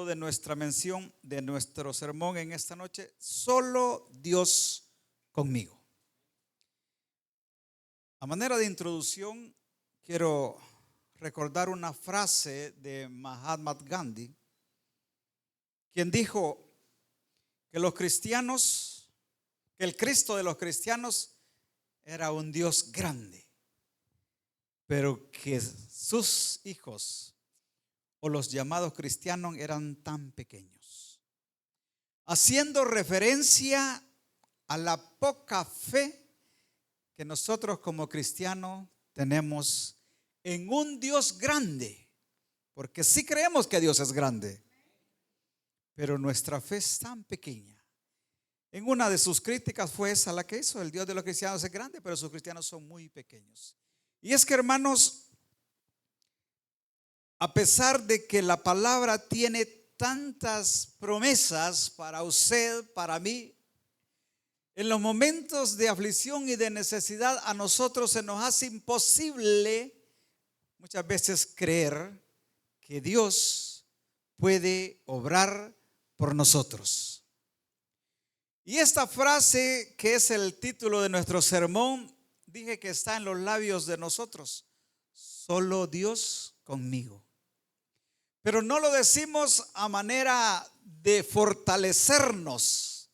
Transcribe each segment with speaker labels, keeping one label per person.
Speaker 1: título de nuestra mención, de nuestro sermón en esta noche: Solo Dios conmigo. A manera de introducción, quiero recordar una frase de Mahatma Gandhi, quien dijo que los cristianos, que el Cristo de los cristianos era un Dios grande, pero que sus hijos o los llamados cristianos eran tan pequeños, haciendo referencia a la poca fe que nosotros como cristianos tenemos en un Dios grande, porque sí creemos que Dios es grande, pero nuestra fe es tan pequeña. En una de sus críticas fue esa la que hizo: el Dios de los cristianos es grande, pero sus cristianos son muy pequeños. Y es que, hermanos, a pesar de que la palabra tiene tantas promesas para usted, para mí, en los momentos de aflicción y de necesidad a nosotros se nos hace imposible muchas veces creer que Dios puede obrar por nosotros. Y esta frase, que es el título de nuestro sermón, dije que está en los labios de nosotros: solo Dios conmigo. Pero no lo decimos a manera de fortalecernos,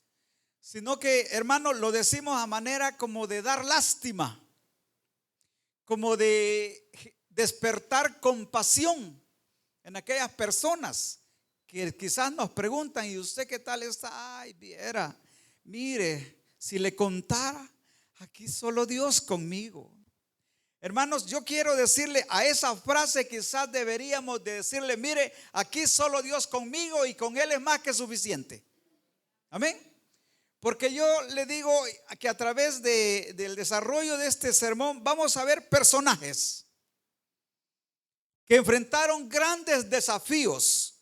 Speaker 1: sino que, hermanos, lo decimos a manera como de dar lástima, como de despertar compasión en aquellas personas que quizás nos preguntan: ¿y usted qué tal está? Ay, viera, mire, si le contara, aquí solo Dios conmigo. Hermanos, yo quiero decirle a esa frase, quizás deberíamos de decirle: mire, aquí solo Dios conmigo y con Él es más que suficiente. Amén. Porque yo le digo que a través del desarrollo de este sermón vamos a ver personajes que enfrentaron grandes desafíos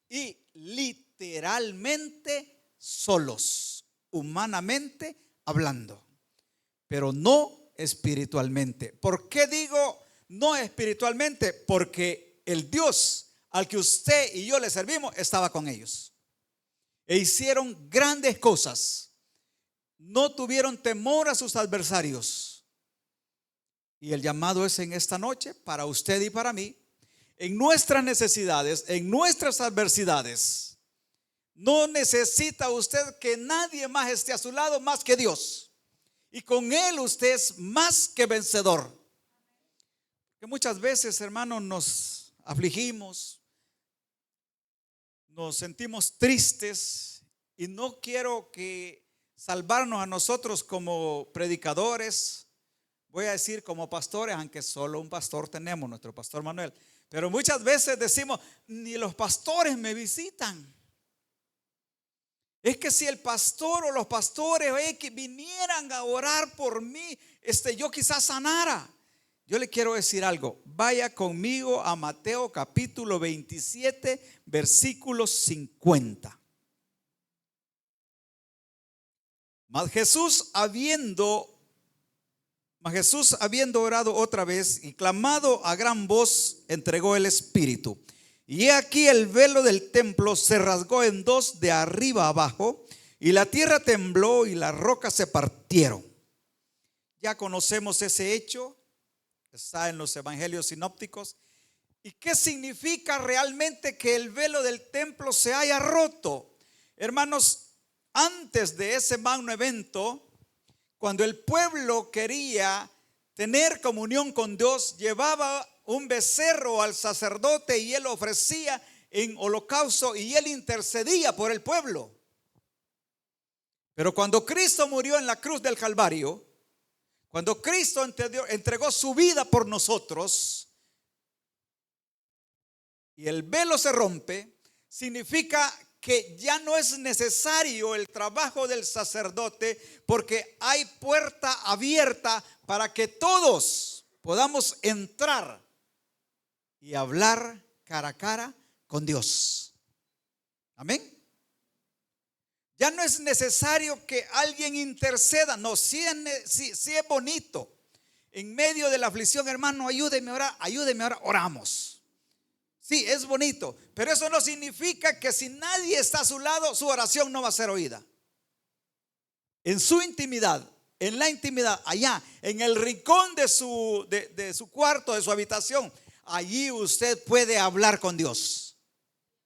Speaker 1: y literalmente solos, humanamente hablando, pero no espiritualmente. ¿Por qué digo no espiritualmente? Porque el Dios al que usted y yo le servimos estaba con ellos e hicieron grandes cosas. No tuvieron temor a sus adversarios. Y el llamado es en esta noche para usted y para mí: en nuestras necesidades, en nuestras adversidades, no necesita usted que nadie más esté a su lado más que Dios. Y con Él usted es más que vencedor. Que muchas veces, hermanos, nos afligimos, nos sentimos tristes, y no quiero que salvarnos a nosotros como predicadores, voy a decir como pastores, aunque solo un pastor tenemos, nuestro pastor Manuel. Pero muchas veces decimos: ni los pastores me visitan. Es que si el pastor o los pastores que vinieran a orar por mí, yo quizás sanara. Yo le quiero decir algo: vaya conmigo a Mateo capítulo 27, versículo 50. Mas Jesús habiendo orado otra vez y clamado a gran voz, entregó el espíritu. Y he aquí el velo del templo se rasgó en dos de arriba abajo, y la tierra tembló y las rocas se partieron. Ya conocemos ese hecho, está en los evangelios sinópticos. ¿Y qué significa realmente que el velo del templo se haya roto? Hermanos, antes de ese magno evento, cuando el pueblo quería tener comunión con Dios, llevaba un becerro al sacerdote y él ofrecía en holocausto y él intercedía por el pueblo. Pero cuando Cristo murió en la cruz del Calvario, cuando Cristo entregó su vida por nosotros y el velo se rompe, significa que ya no es necesario el trabajo del sacerdote, porque hay puerta abierta para que todos podamos entrar y hablar cara a cara con Dios. Amén. Ya no es necesario que alguien interceda. No, sí es bonito. En medio de la aflicción, hermano, ayúdeme a orar, oramos. Sí, es bonito, pero eso no significa que si nadie está a su lado, su oración no va a ser oída. En su intimidad, en la intimidad, allá, en el rincón de su cuarto, de su habitación, allí usted puede hablar con Dios.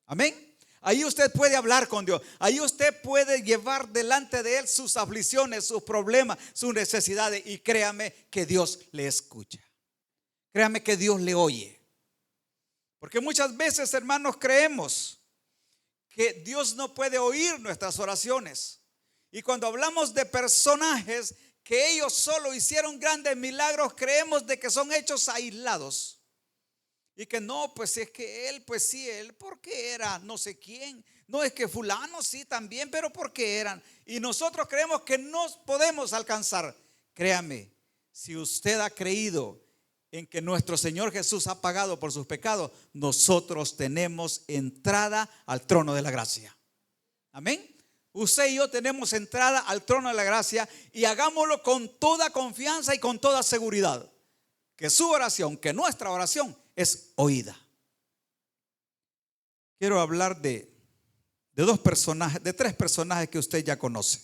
Speaker 1: Amén. Ahí usted puede hablar con Dios. Ahí usted puede llevar delante de Él sus aflicciones, sus problemas, sus necesidades. Y créame que Dios le escucha. Créame que Dios le oye. Porque muchas veces, hermanos, creemos que Dios no puede oír nuestras oraciones. Y cuando hablamos de personajes que ellos solo hicieron grandes milagros, creemos de que son hechos aislados. Y que no, pues es que él, pues sí, él, porque era no sé quién. No, es que fulano sí también, pero porque eran. Y nosotros creemos que no podemos alcanzar. Créame, si usted ha creído en que nuestro Señor Jesús ha pagado por sus pecados, nosotros tenemos entrada al trono de la gracia. Amén. Usted y yo tenemos entrada al trono de la gracia, y hagámoslo con toda confianza y con toda seguridad, que su oración, que nuestra oración es oída. Quiero hablar de dos personajes, de tres personajes que usted ya conoce.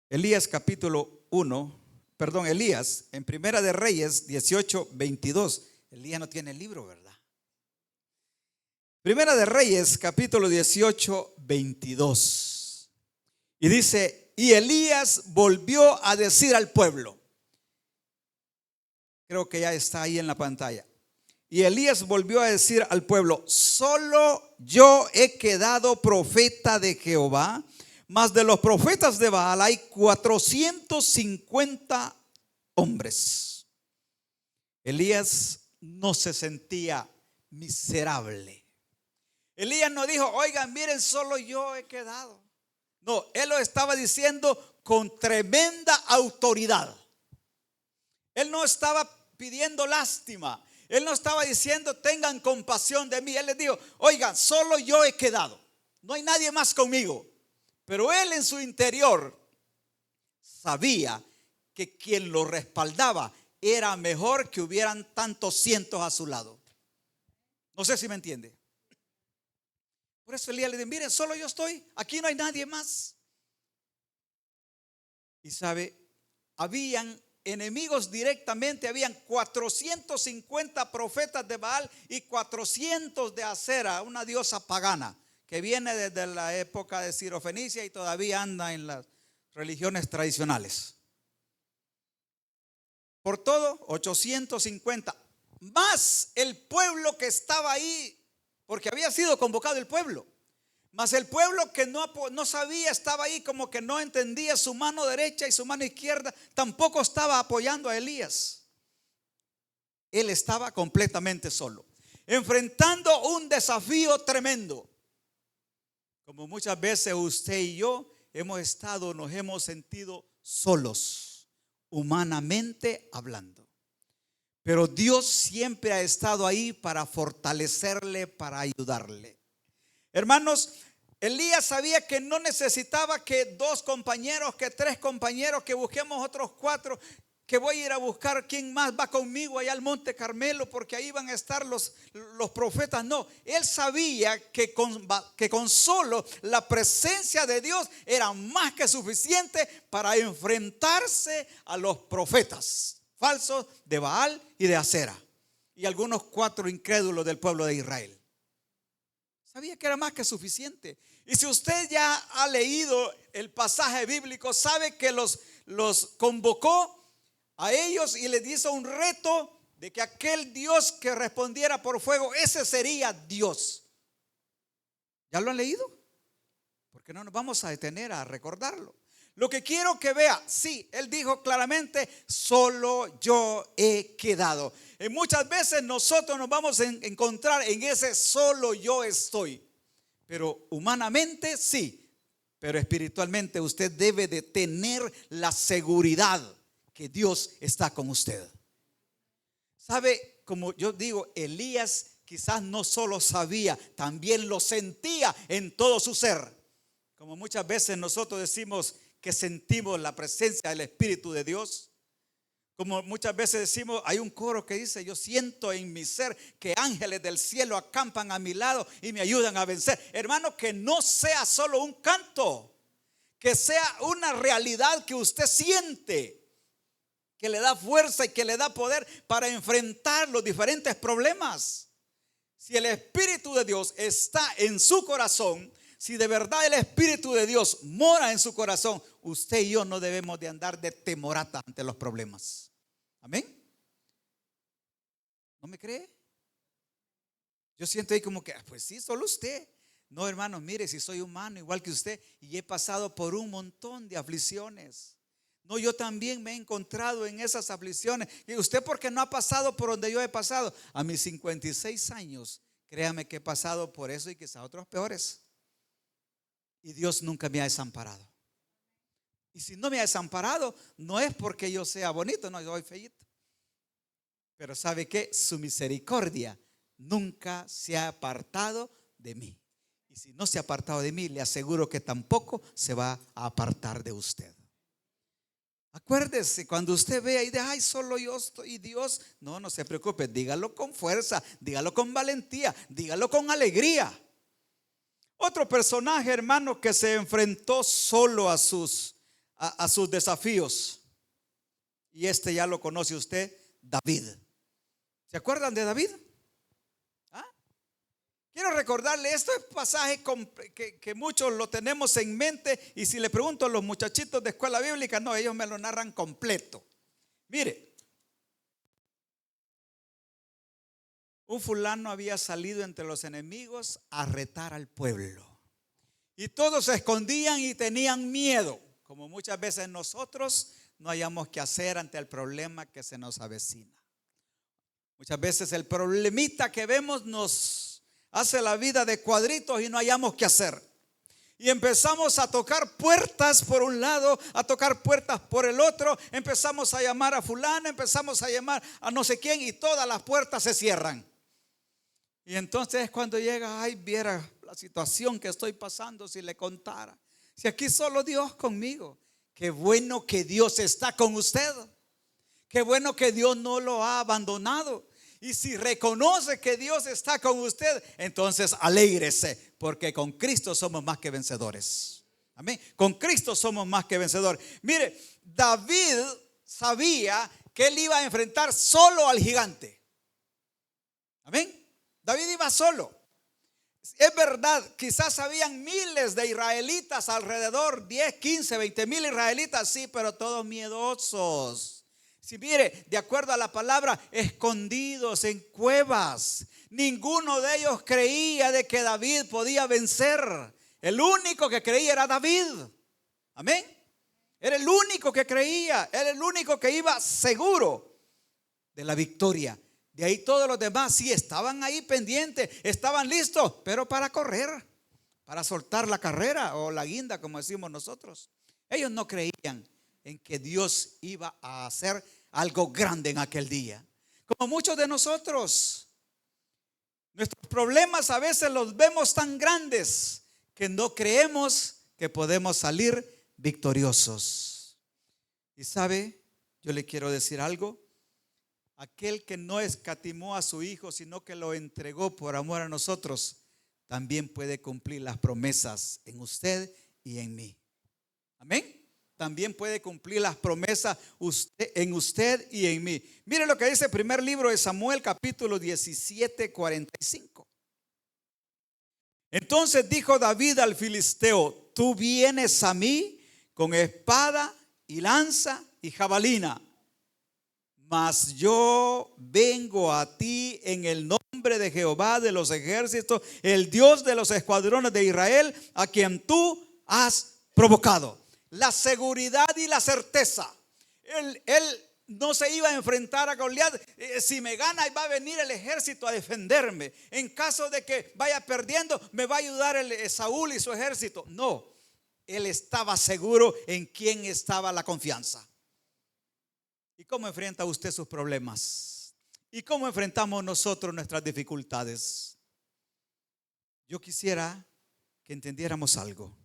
Speaker 1: Elías capítulo 1, perdón, Elías en Primera de Reyes 18:22. Elías no tiene el libro, ¿verdad? Primera de Reyes capítulo 18:22. Y dice: y Elías volvió a decir al pueblo. Creo que ya está ahí en la pantalla. Y Elías volvió a decir al pueblo: solo yo he quedado profeta de Jehová, mas de los profetas de Baal hay 450 hombres. Elías no se sentía miserable. Elías no dijo: oigan, miren, solo yo he quedado. No, él lo estaba diciendo con tremenda autoridad. Él no estaba pidiendo lástima. Él no estaba diciendo: tengan compasión de mí. Él les dijo: oigan, solo yo he quedado. No hay nadie más conmigo. Pero él en su interior sabía que quien lo respaldaba era mejor que hubieran tantos cientos a su lado. No sé si me entiende. Por eso Elías le dijo: miren, solo yo estoy. Aquí no hay nadie más. Y sabe, habían enemigos directamente. Habían 450 profetas de Baal y 400 de Acera, una diosa pagana que viene desde la época de Ciro Fenicia y todavía anda en las religiones tradicionales. Por todo 850 más el pueblo que estaba ahí, porque había sido convocado el pueblo. Mas el pueblo que no sabía, estaba ahí como que no entendía, su mano derecha y su mano izquierda tampoco estaba apoyando a Elías. Él estaba completamente solo, enfrentando un desafío tremendo. Como muchas veces usted y yo nos hemos sentido solos, humanamente hablando. Pero Dios siempre ha estado ahí para fortalecerle, para ayudarle. Hermanos, Elías sabía que no necesitaba que 2 compañeros, que 3 compañeros, que busquemos otros 4, que voy a ir a buscar quién más va conmigo allá al Monte Carmelo, porque ahí van a estar los profetas. No, él sabía que con solo la presencia de Dios era más que suficiente para enfrentarse a los profetas falsos de Baal y de Acera y algunos 4 incrédulos del pueblo de Israel. Sabía que era más que suficiente. Y si usted ya ha leído el pasaje bíblico, sabe que los convocó a ellos y les hizo un reto de que aquel Dios que respondiera por fuego, ese sería Dios. ¿Ya lo han leído? Porque no nos vamos a detener a recordarlo. Lo que quiero que vea, sí, él dijo claramente: solo yo he quedado. Y muchas veces nosotros nos vamos a encontrar en ese solo yo estoy. Pero humanamente sí, pero espiritualmente usted debe de tener la seguridad que Dios está con usted. ¿Sabe? Como yo digo, Elías quizás no solo sabía, también lo sentía en todo su ser. Como muchas veces nosotros decimos que sentimos la presencia del Espíritu de Dios. Como muchas veces decimos, hay un coro que dice: yo siento en mi ser que ángeles del cielo acampan a mi lado y me ayudan a vencer. Hermano, que no sea solo un canto, que sea una realidad que usted siente, que le da fuerza y que le da poder para enfrentar los diferentes problemas. Si el Espíritu de Dios está en su corazón, si de verdad el Espíritu de Dios mora en su corazón, usted y yo no debemos de andar de temorata ante los problemas. Amén. ¿No me cree? Yo siento ahí como que, pues sí, solo usted. No, hermano, mire, si soy humano igual que usted y he pasado por un montón de aflicciones. No, yo también me he encontrado en esas aflicciones. Y usted, porque no ha pasado por donde yo he pasado. A mis 56 años, créame que he pasado por eso y quizá otros peores. Y Dios nunca me ha desamparado. Y si no me ha desamparado, no es porque yo sea bonito, no, yo soy feíto. Pero ¿sabe qué? Su misericordia nunca se ha apartado de mí. Y si no se ha apartado de mí, le aseguro que tampoco se va a apartar de usted. Acuérdese, cuando usted vea y dice: ay, solo yo estoy y Dios. No se preocupe, dígalo con fuerza, dígalo con valentía, dígalo con alegría. Otro personaje, hermano, que se enfrentó solo a sus desafíos, y este ya lo conoce usted, David. ¿Se acuerdan de David? ¿Ah? Quiero recordarle, este pasaje que muchos lo tenemos en mente, y si le pregunto a los muchachitos de escuela bíblica, no, ellos me lo narran completo. Mire, un fulano había salido entre los enemigos a retar al pueblo, y todos se escondían y tenían miedo, como muchas veces nosotros no hayamos qué hacer ante el problema que se nos avecina. Muchas veces el problemita que vemos nos hace la vida de cuadritos y no hayamos qué hacer. Y empezamos a tocar puertas por un lado, a tocar puertas por el otro. Empezamos a llamar a fulano, empezamos a llamar a no sé quién, y todas las puertas se cierran. Y entonces cuando llega: ay, viera la situación que estoy pasando, si le contara. Si aquí solo Dios conmigo. Qué bueno que Dios está con usted. Qué bueno que Dios no lo ha abandonado. Y si reconoce que Dios está con usted, entonces alégrese, porque con Cristo somos más que vencedores. Amén. Con Cristo somos más que vencedores. Mire, David sabía que él iba a enfrentar solo al gigante. Amén. David iba solo. Es verdad, quizás habían miles de israelitas alrededor, 10, 15, 20 mil israelitas, sí, pero todos miedosos. Si mire, de acuerdo a la palabra, escondidos en cuevas. Ninguno de ellos creía de que David podía vencer. El único que creía era David. Amén. Era el único que creía, era el único que iba seguro de la victoria. De ahí todos los demás sí estaban ahí pendientes, estaban listos, pero para correr, para soltar la carrera o la guinda, como decimos nosotros. Ellos no creían en que Dios iba a hacer algo grande en aquel día. Como muchos de nosotros, nuestros problemas a veces los vemos tan grandes que no creemos que podemos salir victoriosos. Y sabe, yo le quiero decir algo. Aquel que no escatimó a su Hijo, sino que lo entregó por amor a nosotros, también puede cumplir las promesas en usted y en mí. Amén. También puede cumplir las promesas en usted y en mí. Mire lo que dice el primer libro de Samuel, capítulo 17, 45. Entonces dijo David al filisteo: tú vienes a mí con espada y lanza y jabalina, mas yo vengo a ti en el nombre de Jehová de los ejércitos, el Dios de los escuadrones de Israel, a quien tú has provocado. La seguridad y la certeza. Él no se iba a enfrentar a Goliat. Si me gana, va a venir el ejército a defenderme. En caso de que vaya perdiendo, me va a ayudar Saúl y su ejército. No, él estaba seguro en quién estaba la confianza. ¿Y cómo enfrenta usted sus problemas? ¿Y cómo enfrentamos nosotros nuestras dificultades? Yo quisiera que entendiéramos algo.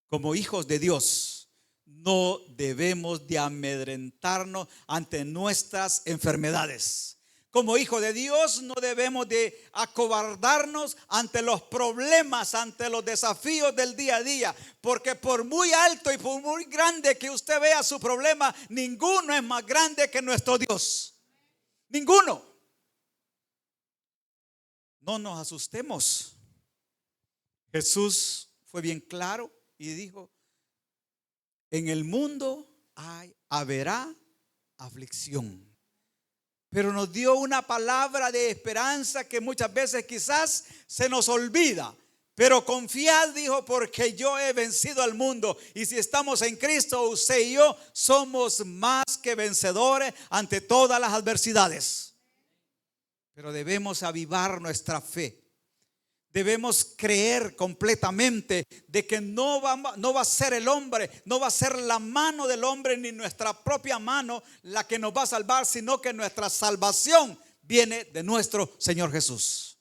Speaker 1: Como hijos de Dios, no debemos de amedrentarnos ante nuestras enfermedades. Como hijo de Dios no debemos de acobardarnos ante los problemas, ante los desafíos del día a día, porque por muy alto y por muy grande que usted vea su problema, ninguno es más grande que nuestro Dios. Ninguno. No nos asustemos. Jesús fue bien claro y dijo: en el mundo habrá aflicción. Pero nos dio una palabra de esperanza que muchas veces quizás se nos olvida. Pero confiad, dijo, porque yo he vencido al mundo. Y si estamos en Cristo, usted y yo somos más que vencedores ante todas las adversidades. Pero debemos avivar nuestra fe. Debemos creer completamente de que no va a ser el hombre, no va a ser la mano del hombre ni nuestra propia mano la que nos va a salvar, sino que nuestra salvación viene de nuestro Señor Jesús.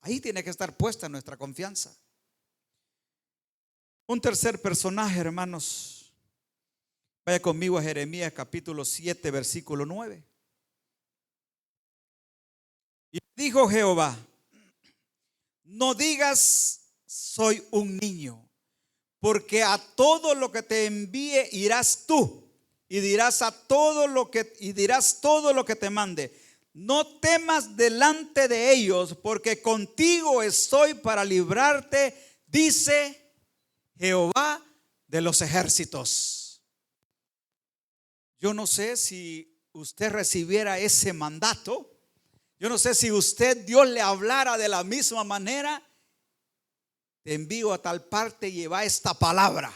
Speaker 1: Ahí tiene que estar puesta nuestra confianza. Un tercer personaje, hermanos. Vaya conmigo a Jeremías capítulo 7, versículo 9. Y dijo Jehová: no digas soy un niño, porque a todo lo que te envíe irás tú, y dirás todo lo que te mande. No temas delante de ellos, porque contigo estoy para librarte, dice Jehová de los ejércitos. Yo no sé si usted recibiera ese mandato. Yo no sé si Dios le hablara de la misma manera: te envío a tal parte y lleva esta palabra.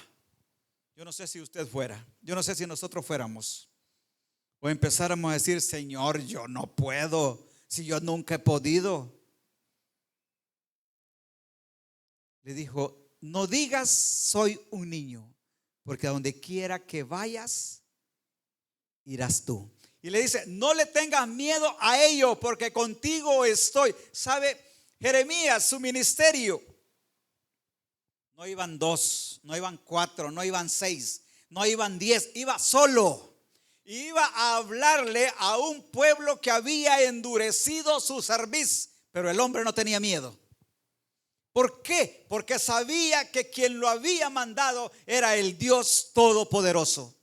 Speaker 1: Yo no sé si usted fuera, yo no sé si nosotros fuéramos, o empezáramos a decir: Señor, yo no puedo, si yo nunca he podido. Le dijo: no digas soy un niño, porque a donde quiera que vayas, irás tú. Y le dice: no le tengas miedo a ellos, porque contigo estoy. ¿Sabe? Jeremías, su ministerio, no iban 2, no iban 4, no iban 6, no iban 10, iba solo. Iba a hablarle a un pueblo que había endurecido su cerviz, pero el hombre no tenía miedo. ¿Por qué? Porque sabía que quien lo había mandado era el Dios Todopoderoso.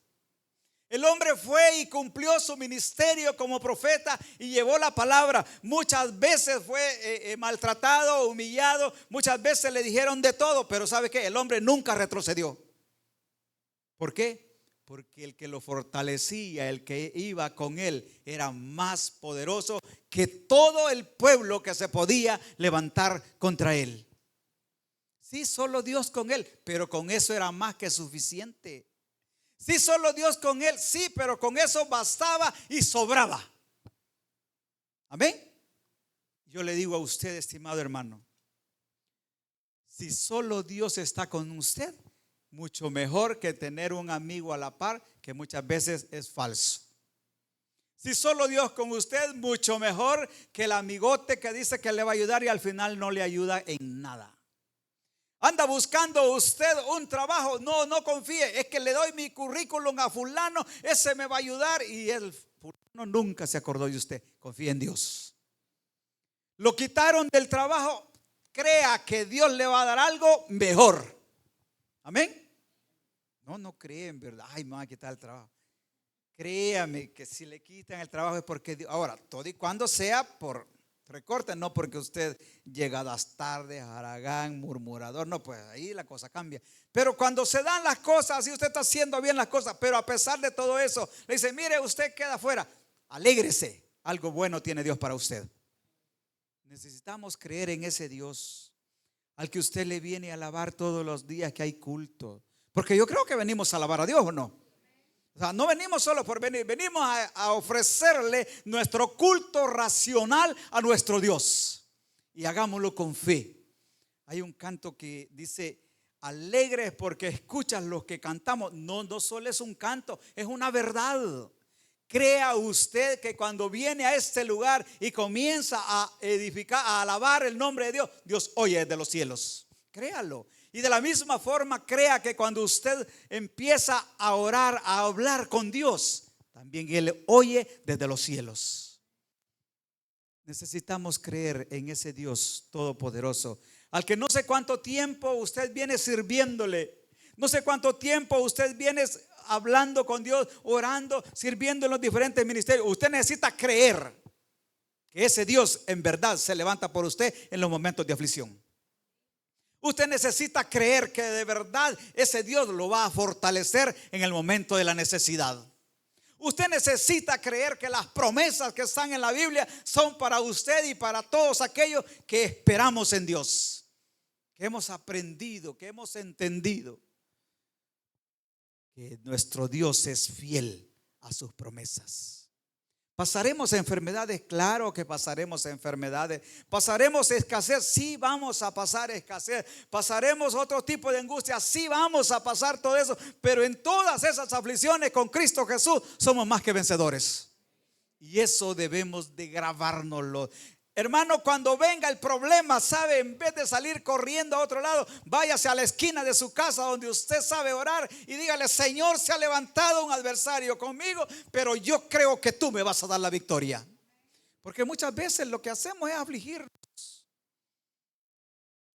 Speaker 1: El hombre fue y cumplió su ministerio como profeta y llevó la palabra. Muchas veces fue maltratado, humillado. Muchas veces le dijeron de todo. Pero ¿sabe qué? El hombre nunca retrocedió. ¿Por qué? Porque el que lo fortalecía, el que iba con él, era más poderoso que todo el pueblo que se podía levantar contra él. Sí, solo Dios con él, pero con eso era más que suficiente. Sí, solo Dios con él, sí, pero con eso bastaba y sobraba. Amén. Yo le digo a usted, estimado hermano, si solo Dios está con usted, mucho mejor que tener un amigo a la par, que muchas veces es falso. Si solo Dios con usted, mucho mejor que el amigote que dice que le va a ayudar y al final no le ayuda en nada. Anda buscando usted un trabajo, no confíe, es que le doy mi currículum a fulano, ese me va a ayudar, y el fulano nunca se acordó de usted. Confíe en Dios. Lo quitaron del trabajo, crea que Dios le va a dar algo mejor. Amén. No cree en verdad: ay, me van a quitar el trabajo. Créame que si le quitan el trabajo es porque Dios. Ahora, todo y cuando sea por recorte, no porque usted llegadas tarde, haragán, murmurador, no, pues ahí la cosa cambia. Pero cuando se dan las cosas y usted está haciendo bien las cosas, pero a pesar de todo eso, le dice: mire, usted queda afuera, alégrese, algo bueno tiene Dios para usted. Necesitamos creer en ese Dios al que usted le viene a alabar todos los días que hay culto, porque yo creo que venimos a alabar a Dios, ¿o no? O sea, no venimos solo por venir, venimos a ofrecerle nuestro culto racional a nuestro Dios, y hagámoslo con fe. Hay un canto que dice: alegres porque escuchas los que cantamos. No solo es un canto, es una verdad. Crea usted que cuando viene a este lugar y comienza a edificar, a alabar el nombre de Dios, Dios oye desde los cielos. Créalo. Y de la misma forma crea que cuando usted empieza a orar, a hablar con Dios, también Él oye desde los cielos. Necesitamos creer en ese Dios todopoderoso, al que no sé cuánto tiempo usted viene sirviéndole, no sé cuánto tiempo usted viene hablando con Dios, orando, sirviendo en los diferentes ministerios. Usted necesita creer que ese Dios en verdad se levanta por usted en los momentos de aflicción. Usted necesita creer que de verdad ese Dios lo va a fortalecer en el momento de la necesidad. Usted necesita creer que las promesas que están en la Biblia son para usted y para todos aquellos que esperamos en Dios, que hemos aprendido, que hemos entendido que nuestro Dios es fiel a sus promesas. ¿Pasaremos enfermedades? Claro que pasaremos enfermedades. ¿Pasaremos escasez? Sí, vamos a pasar escasez. ¿Pasaremos otro tipo de angustia? Sí, vamos a pasar todo eso. Pero en todas esas aflicciones con Cristo Jesús somos más que vencedores. Y eso debemos de grabárnoslo. Hermano, cuando venga el problema, sabe, en vez de salir corriendo a otro lado, váyase a la esquina de su casa donde usted sabe orar y dígale: Señor, se ha levantado un adversario conmigo, pero yo creo que tú me vas a dar la victoria. Porque muchas veces lo que hacemos es afligirnos.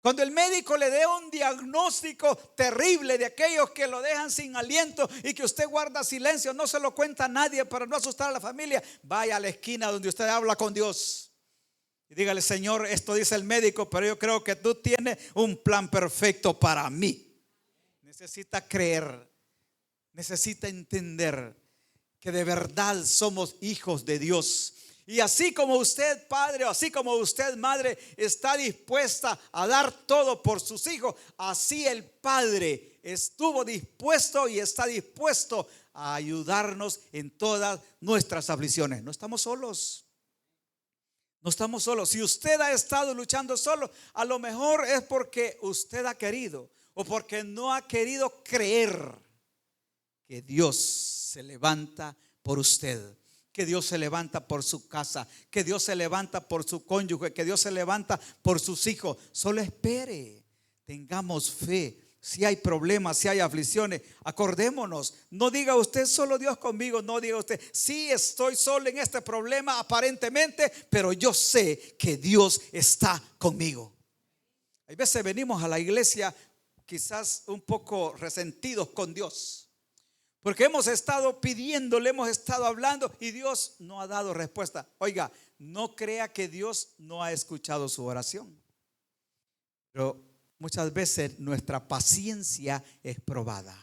Speaker 1: Cuando el médico le dé un diagnóstico terrible, de aquellos que lo dejan sin aliento y que usted guarda silencio, no se lo cuenta a nadie para no asustar a la familia, vaya a la esquina donde usted habla con Dios. Y dígale: Señor, esto dice el médico, pero yo creo que tú tienes un plan perfecto para mí. Necesita creer, necesita entender que de verdad somos hijos de Dios. Y así como usted, padre, o así como usted, madre, está dispuesta a dar todo por sus hijos, así el Padre estuvo dispuesto y está dispuesto a ayudarnos en todas nuestras aflicciones. No estamos solos. No estamos solos. Si usted ha estado luchando solo, a lo mejor es porque usted ha querido o porque no ha querido creer que Dios se levanta por usted, que Dios se levanta por su casa, que Dios se levanta por su cónyuge, que Dios se levanta por sus hijos. Solo espere, tengamos fe. Si hay problemas, si hay aflicciones, acordémonos. No diga usted: solo Dios conmigo. No diga usted: sí, estoy solo en este problema aparentemente, pero yo sé que Dios está conmigo. Hay veces venimos a la iglesia quizás un poco resentidos con Dios, porque hemos estado pidiéndole, hemos estado hablando y Dios no ha dado respuesta. Oiga, no crea que Dios no ha escuchado su oración, pero muchas veces nuestra paciencia es probada.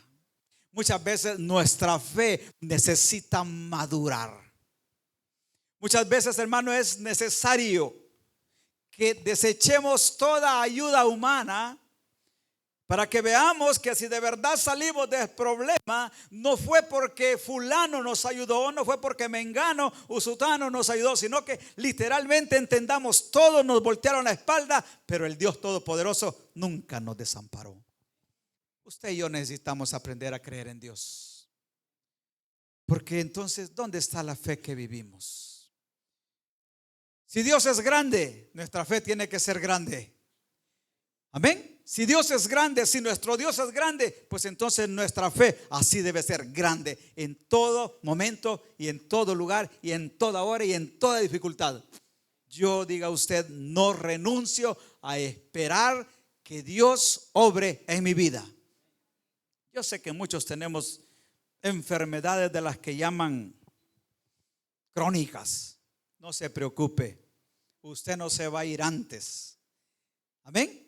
Speaker 1: Muchas veces nuestra fe necesita madurar. Muchas veces, hermano, es necesario que desechemos toda ayuda humana para que veamos que si de verdad salimos del problema, no fue porque fulano nos ayudó, no fue porque mengano o sutano nos ayudó, sino que literalmente entendamos: todos nos voltearon la espalda, pero el Dios Todopoderoso nunca nos desamparó. Usted y yo necesitamos aprender a creer en Dios, porque entonces, ¿dónde está la fe que vivimos? Si Dios es grande, nuestra fe tiene que ser grande. Amén. Si Dios es grande, si nuestro Dios es grande, pues entonces nuestra fe así debe ser grande en todo momento y en todo lugar y en toda hora y en toda dificultad. Yo, diga usted, no renuncio a esperar que Dios obre en mi vida. Yo sé que muchos tenemos enfermedades de las que llaman crónicas. No se preocupe, usted no se va a ir antes. Amén.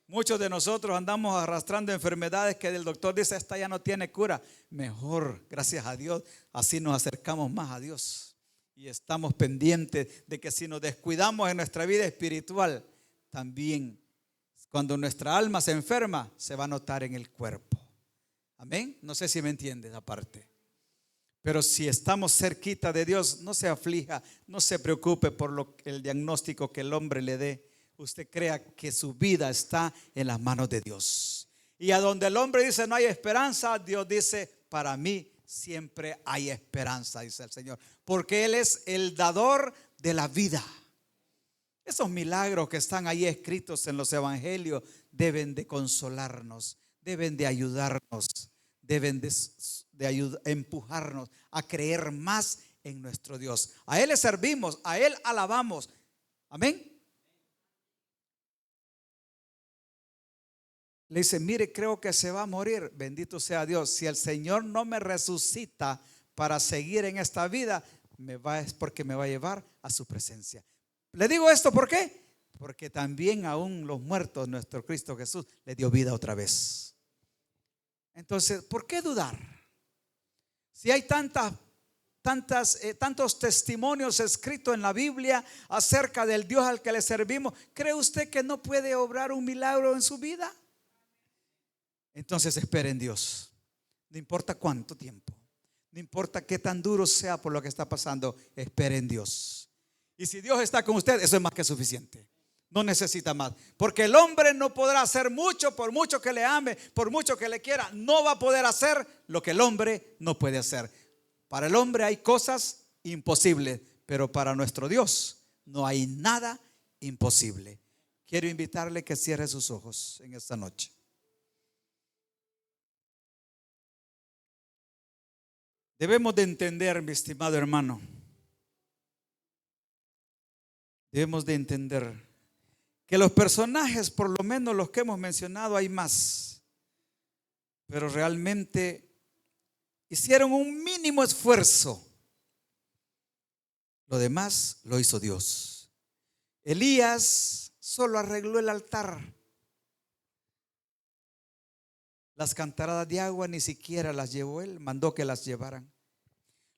Speaker 1: Muchos de nosotros andamos arrastrando enfermedades que el doctor dice: esta ya no tiene cura. Mejor, gracias a Dios, así nos acercamos más a Dios. Y estamos pendientes de que si nos descuidamos en nuestra vida espiritual, también cuando nuestra alma se enferma, se va a notar en el cuerpo. Amén. No sé si me entienden aparte. Pero si estamos cerquita de Dios, no se aflija, no se preocupe por el diagnóstico que el hombre le dé. Usted crea que su vida está en las manos de Dios. Y a donde el hombre dice: no hay esperanza, Dios dice: para mí siempre hay esperanza, dice el Señor. Porque Él es el dador de la vida. Esos milagros que están ahí escritos en los evangelios deben de consolarnos, deben de ayudarnos, deben de empujarnos a creer más en nuestro Dios. A Él le servimos, a Él alabamos. Amén. Le dice, mire, creo que se va a morir. Bendito sea Dios. Si el Señor no me resucita para seguir en esta vida, es porque me va a llevar a su presencia. Le digo esto, ¿por qué? Porque también aún los muertos, nuestro Cristo Jesús le dio vida otra vez. Entonces, ¿por qué dudar? Si hay tantos testimonios escritos en la Biblia acerca del Dios al que le servimos, ¿cree usted que no puede obrar un milagro en su vida? Entonces espere en Dios. No importa cuánto tiempo, no importa qué tan duro sea por lo que está pasando, espere en Dios. Y si Dios está con usted, eso es más que suficiente. No necesita más, porque el hombre no podrá hacer mucho, por mucho que le ame, por mucho que le quiera, no va a poder hacer lo que el hombre no puede hacer. Para el hombre hay cosas imposibles, pero para nuestro Dios no hay nada imposible. Quiero invitarle que cierre sus ojos en esta noche. Debemos de entender, mi estimado hermano, debemos de entender que los personajes, por lo menos los que hemos mencionado, hay más, pero realmente hicieron un mínimo esfuerzo. Lo demás lo hizo Dios. Elías solo arregló el altar. Las cantaradas de agua ni siquiera las llevó él, mandó que las llevaran.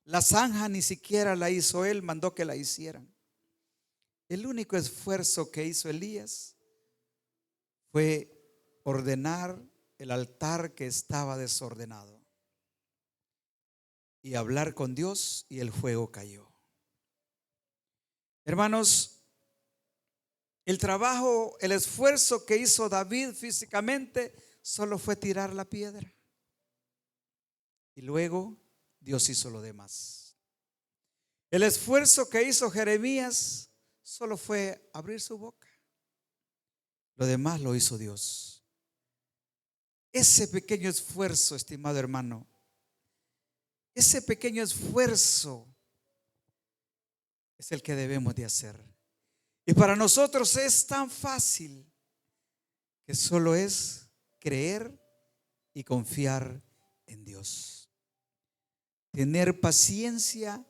Speaker 1: La zanja ni siquiera la hizo él, mandó que la hicieran. El único esfuerzo que hizo Elías fue ordenar el altar que estaba desordenado y hablar con Dios, y el fuego cayó. Hermanos, el trabajo, el esfuerzo que hizo David físicamente solo fue tirar la piedra, y luego Dios hizo lo demás. El esfuerzo que hizo Jeremías solo fue abrir su boca. Lo demás lo hizo Dios. Ese pequeño esfuerzo, estimado hermano, ese pequeño esfuerzo es el que debemos de hacer. Y para nosotros es tan fácil que solo es creer y confiar en Dios. Tener paciencia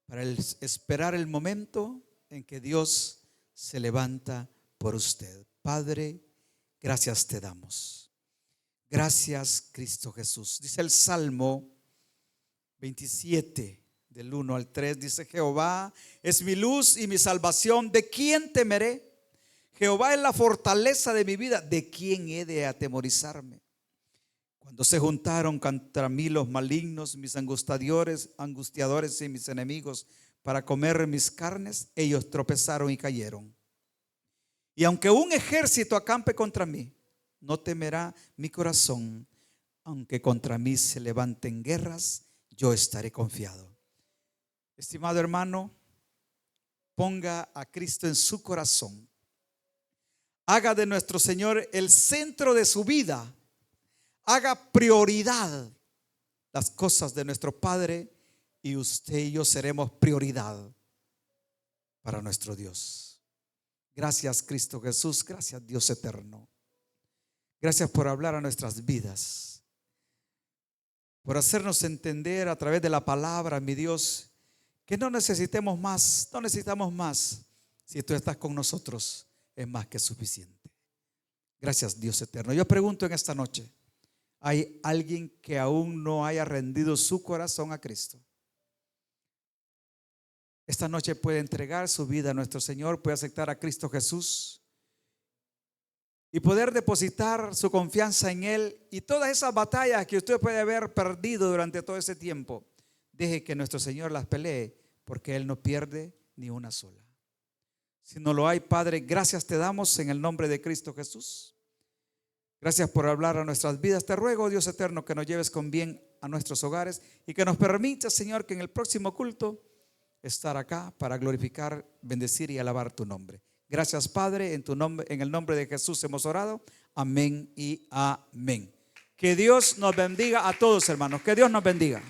Speaker 1: para esperar el momento en que Dios se levanta por usted. Padre, gracias te damos. Gracias, Cristo Jesús. Dice el Salmo 27, del 1 al 3, dice: Jehová es mi luz y mi salvación, ¿de quién temeré? Jehová es la fortaleza de mi vida, ¿de quién he de atemorizarme? Cuando se juntaron contra mí los malignos, mis angustiadores y mis enemigos, para comer mis carnes, ellos tropezaron y cayeron. Y aunque un ejército acampe contra mí, no temerá mi corazón. Aunque contra mí se levanten guerras, yo estaré confiado. Estimado hermano, ponga a Cristo en su corazón. Haga de nuestro Señor el centro de su vida. Haga prioridad las cosas de nuestro Padre, y usted y yo seremos prioridad para nuestro Dios. Gracias, Cristo Jesús. Gracias, Dios eterno. Gracias por hablar a nuestras vidas, por hacernos entender a través de la palabra, mi Dios, que no necesitamos más, no necesitamos más. Si tú estás con nosotros, es más que suficiente. Gracias, Dios eterno. Yo pregunto en esta noche, ¿hay alguien que aún no haya rendido su corazón a Cristo? Esta noche puede entregar su vida a nuestro Señor, puede aceptar a Cristo Jesús y poder depositar su confianza en Él. Y todas esas batallas que usted puede haber perdido durante todo ese tiempo, deje que nuestro Señor las pelee, porque Él no pierde ni una sola. Si no lo hay, Padre, gracias te damos en el nombre de Cristo Jesús. Gracias por hablar a nuestras vidas. Te ruego, Dios eterno, que nos lleves con bien a nuestros hogares y que nos permita, Señor, que en el próximo culto estar acá para glorificar, bendecir y alabar tu nombre. Gracias, Padre, en tu nombre, en el nombre de Jesús hemos orado. Amén y amén. Que Dios nos bendiga a todos, hermanos. Que Dios nos bendiga.